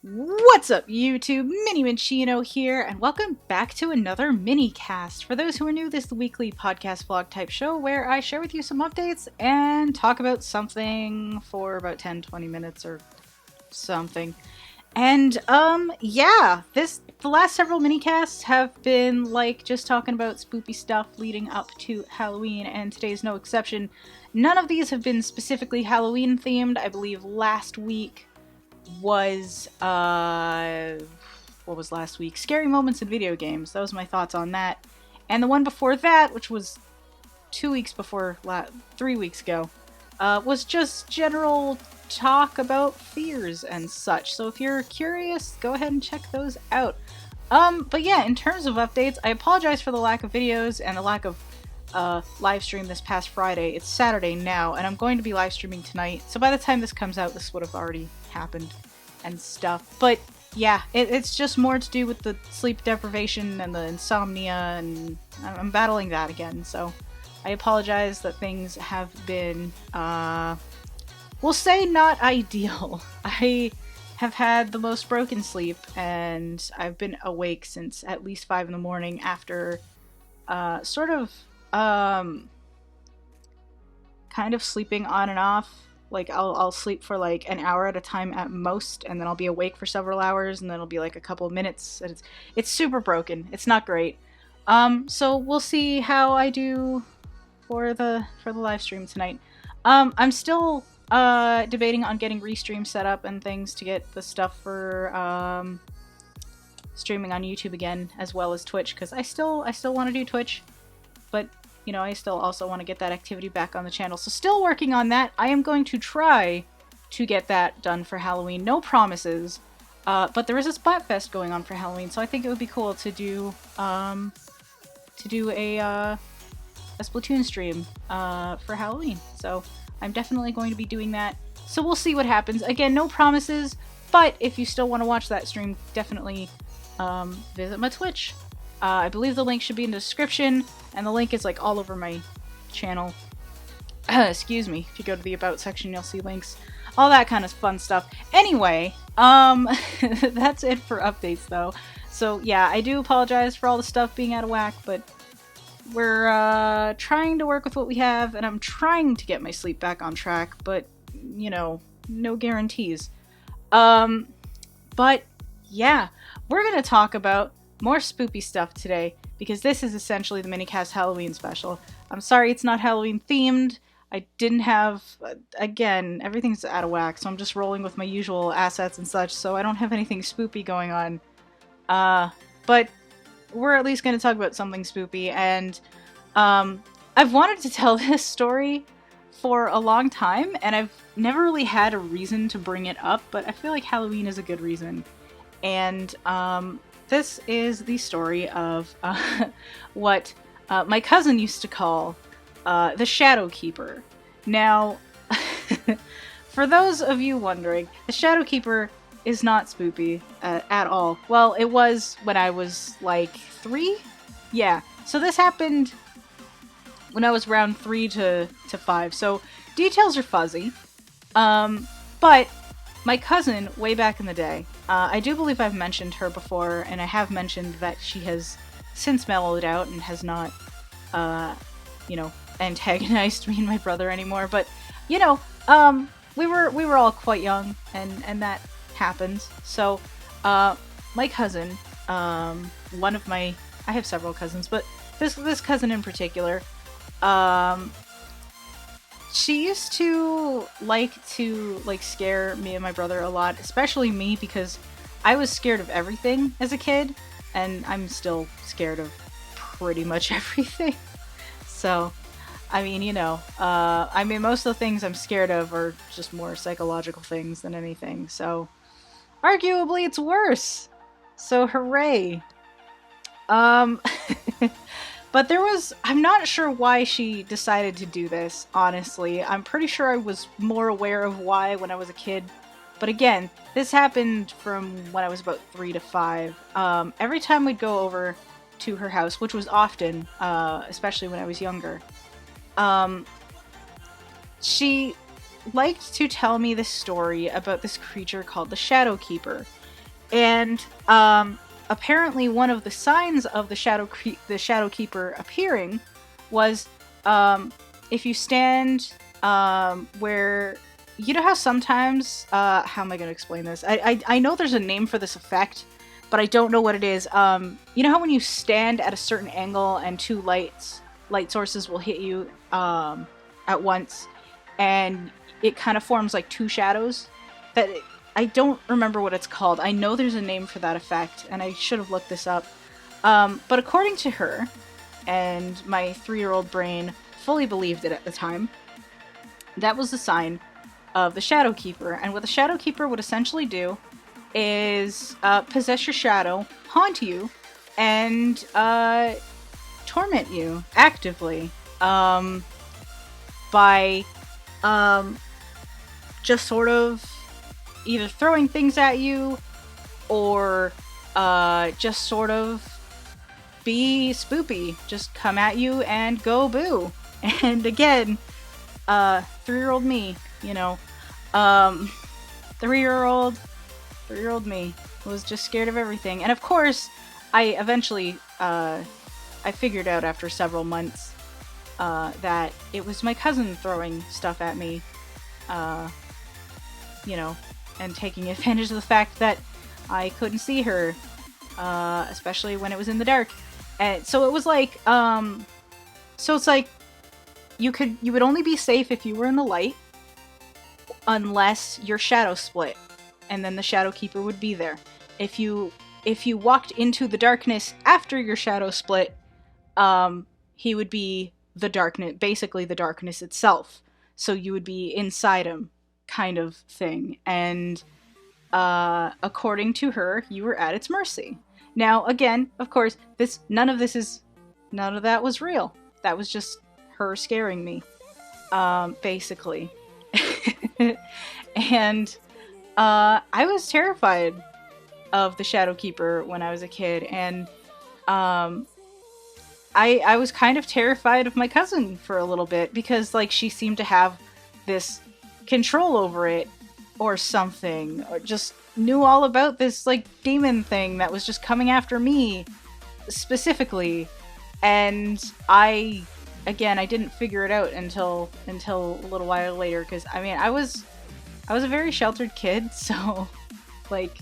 What's up, YouTube? Minnycast here, and welcome back to another Minnycast. For those who are new, this is the weekly podcast vlog type show where I share with you some updates and talk about something for about 10-20 minutes or something. And, the last several minicasts have been, just talking about spoopy stuff leading up to Halloween, and today's no exception. None of these have been specifically Halloween themed. I believe last week was, what was last week? Scary moments in video games. That was my thoughts on that. And the one before that, which was 3 weeks ago, was just general talk about fears and such. So if you're curious, go ahead and check those out. But yeah, in terms of updates, I apologize for the lack of videos and the lack of live stream this past Friday. It's Saturday now, and I'm going to be live streaming tonight. So by the time this comes out, this would have already happened and stuff. But yeah, it's just more to do with the sleep deprivation and the insomnia, and I'm battling that again. So I apologize that things have been, we'll say not ideal. I have had the most broken sleep, and I've been awake since at least 5 in the morning after kind of sleeping on and off. Like, I'll sleep for like an hour at a time at most, and then I'll be awake for several hours, and then it'll be like a couple of minutes. And it's super broken. It's not great. So we'll see how I do for the live stream tonight. I'm still debating on getting Restream set up and things to get the stuff for streaming on YouTube again, as well as Twitch, because I still want to do Twitch, but you know, I still also want to get that activity back on the channel. So still working on that. I am going to try to get that done for Halloween. No promises. But there is a Splatfest going on for Halloween, so I think it would be cool to do a Splatoon stream for Halloween. So I'm definitely going to be doing that. So we'll see what happens. Again, no promises, but if you still want to watch that stream, definitely visit my Twitch. I believe the link should be in the description, and the link is like all over my channel. Excuse me. If you go to the About section, you'll see links. All that kind of fun stuff. Anyway, that's it for updates though. So yeah, I do apologize for all the stuff being out of whack, but we're trying to work with what we have, and I'm trying to get my sleep back on track, but you know, no guarantees. But yeah, we're gonna talk about more spoopy stuff today, because this is essentially the Minnycast Halloween special. I'm sorry it's not Halloween themed. I didn't have, again, everything's out of whack, so I'm just rolling with my usual assets and such, so I don't have anything spoopy going on. But we're at least going to talk about something spoopy, and I've wanted to tell this story for a long time, and I've never really had a reason to bring it up, but I feel like Halloween is a good reason. And this is the story of what my cousin used to call the Shadow Keeper. Now, for those of you wondering, the Shadow Keeper is not spoopy at all. Well, it was when I was like 3? Yeah, so this happened when I was around 3 to 5, so details are fuzzy. But my cousin, way back in the day, I do believe I've mentioned her before, and I have mentioned that she has since mellowed out and has not, antagonized me and my brother anymore. But, you know, we were all quite young, and that happens. So, my cousin, one of my, I have several cousins, but this cousin in particular, she used to scare me and my brother a lot, especially me, because I was scared of everything as a kid, and I'm still scared of pretty much everything. So, I mean, you know, most of the things I'm scared of are just more psychological things than anything, so arguably it's worse. So hooray. But I'm not sure why she decided to do this, honestly. I'm pretty sure I was more aware of why when I was a kid. But again, this happened from when I was about 3 to 5. Every time we'd go over to her house, which was often, especially when I was younger, she liked to tell me this story about this creature called the Shadow Keeper. And apparently one of the signs of the Shadow Keeper appearing was if you stand where, you know how sometimes how am I going to explain this? I know there's a name for this effect, but I don't know what it is. You know how when you stand at a certain angle and two light sources will hit you at once, and it kind of forms like two shadows? I don't remember what it's called. I know there's a name for that effect, and I should have looked this up. But according to her, and my 3-year-old brain fully believed it at the time, that was the sign of the Shadow Keeper. And what the Shadow Keeper would essentially do is possess your shadow, haunt you, and torment you actively by just sort of either throwing things at you or just sort of be spoopy. Just come at you and go boo. And again, 3-year-old me, you know, 3-year-old me was just scared of everything. And of course, I eventually, I figured out after several months that it was my cousin throwing stuff at me, you know, and taking advantage of the fact that I couldn't see her, especially when it was in the dark. And so it was like, so it's like, you would only be safe if you were in the light, unless your shadow split, and then the Shadow Keeper would be there. If you walked into the darkness after your shadow split, he would be the darkness, basically the darkness itself. So you would be inside him, kind of thing. And according to her, you were at its mercy. Now, again, of course, none of that was real. That was just her scaring me, basically. And I was terrified of the Shadow Keeper when I was a kid, and I was kind of terrified of my cousin for a little bit, because like she seemed to have this control over it or something, or just knew all about this like demon thing that was just coming after me specifically. And I didn't figure it out until a little while later, because I mean I was a very sheltered kid, so like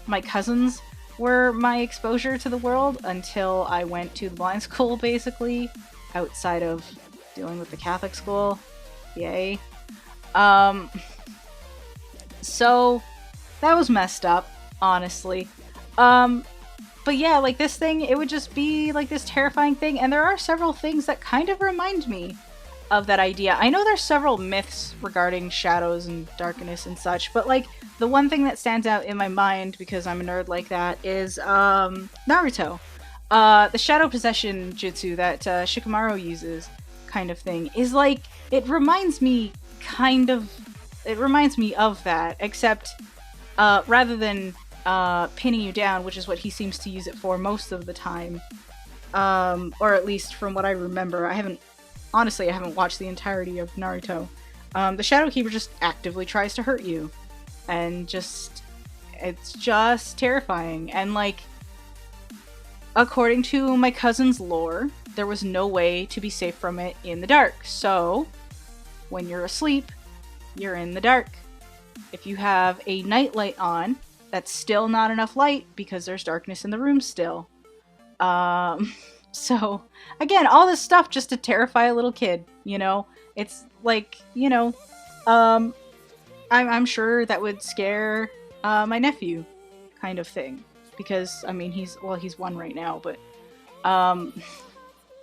my cousins were my exposure to the world until I went to the blind school, basically, outside of dealing with the Catholic school. Yay. So that was messed up, honestly. But yeah, like this thing, it would just be like this terrifying thing, and there are several things that kind of remind me of that idea. I know there's several myths regarding shadows and darkness and such, but like the one thing that stands out in my mind, because I'm a nerd like that, is Naruto. The shadow possession jutsu that Shikamaru uses, kind of thing, is like, it reminds me of that, except rather than pinning you down, which is what he seems to use it for most of the time, or at least from what I remember. I haven't watched the entirety of Naruto. The Shadow Keeper just actively tries to hurt you, and it's just terrifying. And like, according to my cousin's lore, there was no way to be safe from it in the dark. So when you're asleep, you're in the dark. If you have a nightlight on, that's still not enough light because there's darkness in the room still. So again, all this stuff just to terrify a little kid, you know? It's like, you know, I'm sure that would scare my nephew, kind of thing, because I mean he's 1 right now, but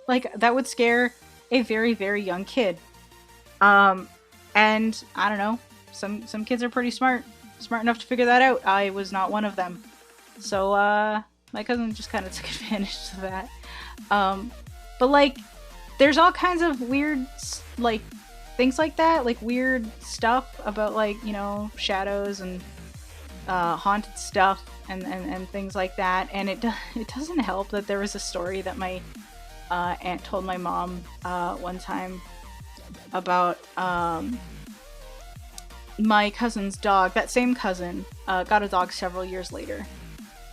like that would scare a very, very young kid. And I don't know, some kids are pretty smart enough to figure that out. I was not one of them. So my cousin just kind of took advantage of that. But like, there's all kinds of weird like things like that, like weird stuff about like, you know, shadows and haunted stuff and things like that. And it doesn't help that there was a story that my aunt told my mom one time about my cousin's dog. That same cousin got a dog several years later,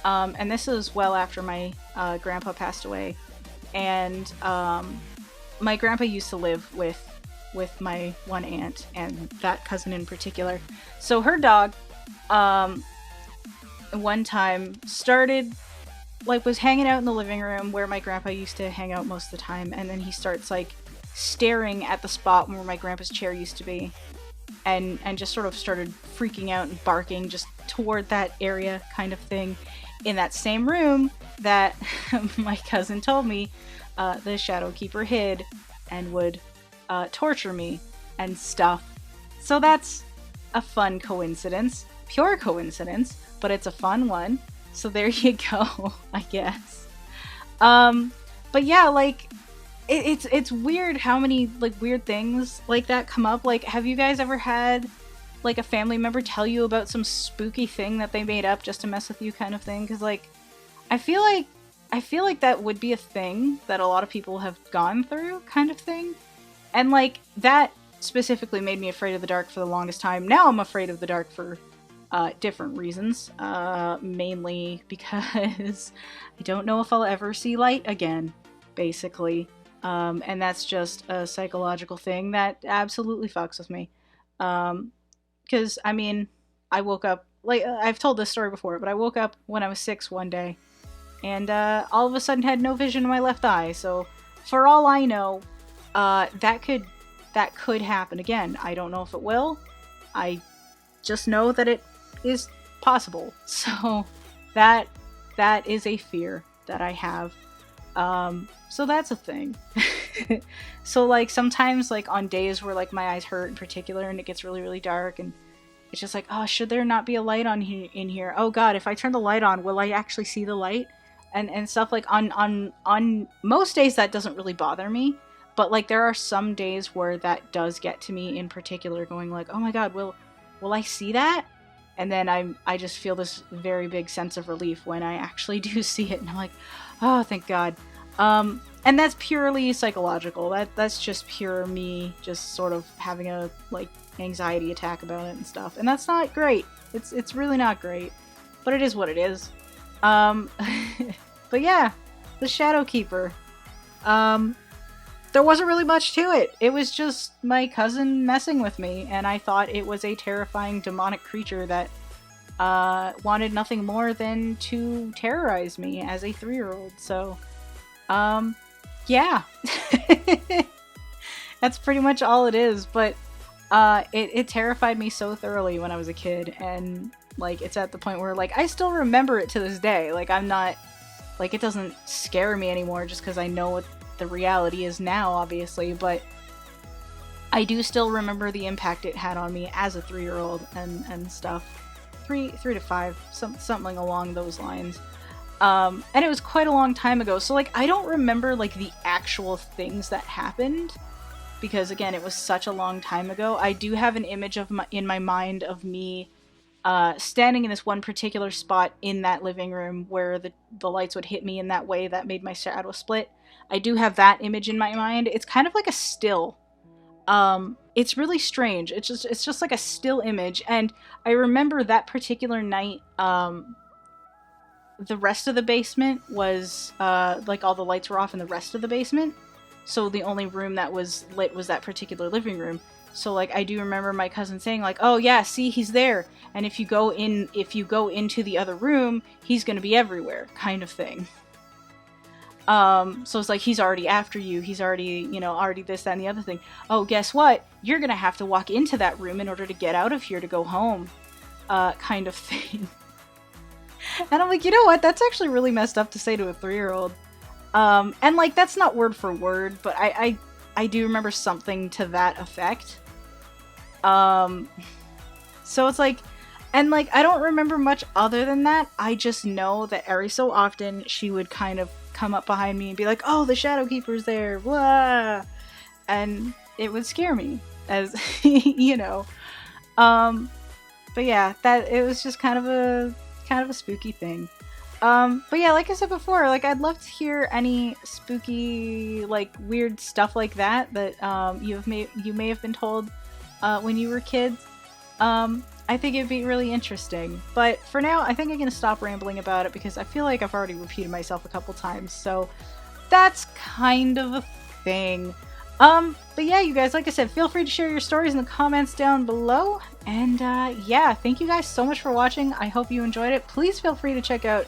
And this was well after my grandpa passed away. And my grandpa used to live with my one aunt and that cousin in particular. So her dog, one time started, like, was hanging out in the living room where my grandpa used to hang out most of the time, and then he starts, like, staring at the spot where my grandpa's chair used to be, and just sort of started freaking out and barking just toward that area kind of thing, in that same room that my cousin told me the Shadow Keeper hid and would torture me and stuff. So that's a fun coincidence. Pure coincidence, but it's a fun one. So there you go, I guess. But yeah, like, it's weird how many, like, weird things like that come up. Like, have you guys ever had, like, a family member tell you about some spooky thing that they made up just to mess with you kind of thing? Because, like, I feel like that would be a thing that a lot of people have gone through kind of thing. And, like, that specifically made me afraid of the dark for the longest time. Now I'm afraid of the dark for different reasons. Mainly because I don't know if I'll ever see light again, basically. And that's just a psychological thing that absolutely fucks with me. Because, I mean, I woke up, like, I've told this story before, but I woke up when I was 6 one day, and all of a sudden had no vision in my left eye. So, for all I know, that could happen again. I don't know if it will. I just know that it is possible. So, that is a fear that I have. So that's a thing. So, like, sometimes, like, on days where, like, my eyes hurt in particular and it gets really, really dark, and it's just like, oh, should there not be a light on in here? Oh god, if I turn the light on, will I actually see the light? And stuff. Like, on most days that doesn't really bother me, but, like, there are some days where that does get to me in particular, going like, oh my god, will I see that? And then I just feel this very big sense of relief when I actually do see it, and I'm like, oh, thank god. And that's purely psychological. That's just pure me just sort of having a, like, anxiety attack about it and stuff. And that's not great. It's really not great. But it is what it is. But yeah, the Shadow Keeper. There wasn't really much to it. It was just my cousin messing with me, and I thought it was a terrifying demonic creature that wanted nothing more than to terrorize me as a 3-year-old. So, yeah. That's pretty much all it is, but it terrified me so thoroughly when I was a kid, and, like, it's at the point where, like, I still remember it to this day. Like, I'm not, like, it doesn't scare me anymore just because I know what the reality is now, obviously, but I do still remember the impact it had on me as a 3-year-old and stuff. 3 to 5, something along those lines. And it was quite a long time ago, so, like, I don't remember, like, the actual things that happened, because, again, it was such a long time ago. I do have an image in my mind of me standing in this one particular spot in that living room where the lights would hit me in that way that made my shadow split. I do have that image in my mind. It's kind of like a still. It's really strange. It's just like a still image, and I remember that particular night, the rest of the basement was, like, all the lights were off in the rest of the basement, so the only room that was lit was that particular living room. So, like, I do remember my cousin saying, like, oh yeah, see, he's there, and if you go into the other room, he's gonna be everywhere, kind of thing. So it's like, he's already after you, he's already, already this, that, and the other thing. Oh, guess what? You're gonna have to walk into that room in order to get out of here to go home, kind of thing. And I'm like, you know what? That's actually really messed up to say to a 3-year-old. And, like, that's not word for word, but I do remember something to that effect. So it's like, and, like, I don't remember much other than that. I just know that every so often she would kind of come up behind me and be like, oh, the Shadow Keeper's there, blah, and it would scare me, as but yeah, that it was just kind of a spooky thing. But yeah, like I said before, like, I'd love to hear any spooky, like, weird stuff like that you may have been told when you were kids. I think it'd be really interesting. But for now, I think I'm going to stop rambling about it because I feel like I've already repeated myself a couple times. So that's kind of a thing. But yeah, you guys, like I said, feel free to share your stories in the comments down below. And yeah, thank you guys so much for watching. I hope you enjoyed it. Please feel free to check out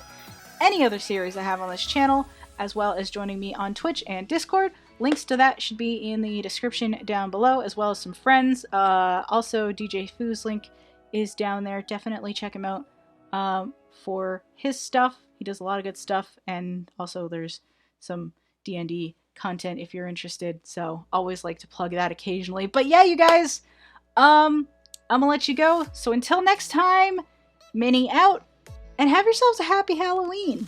any other series I have on this channel, as well as joining me on Twitch and Discord. Links to that should be in the description down below, as well as some friends. Also, DJ Foo's link is down there. Definitely check him out for his stuff. He does a lot of good stuff, and also there's some D&D content if you're interested, so always like to plug that occasionally. But yeah, you guys, I'm gonna let you go. So until next time, Minny out, and have yourselves a happy Halloween.